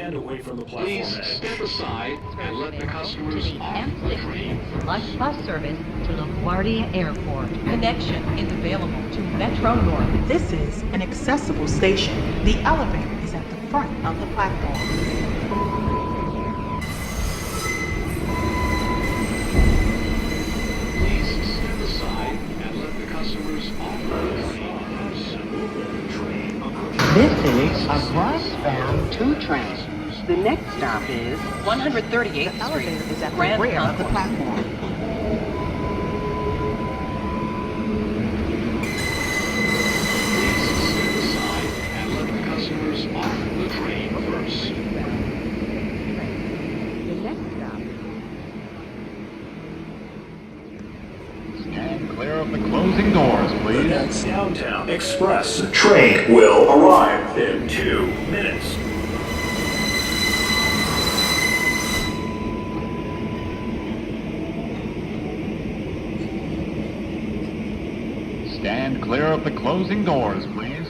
Stand away from the platform. Please step aside and let the customers off the train. Slush bus service to LaGuardia Airport. Connection is available to Metro North. This is an accessible station. The elevator is at the front of the platform. Please step aside and let the customers off the train. This is a Crossbound 2 train. The next stop is 138th The Street. elevator is at the Grand rear of the Concourse. platform. Please step aside and let the customers off the train first. The next stop. Stand clear of the closing doors, The please. next Downtown Express train will arrive in 2 minutes. Stand clear of the closing doors, please.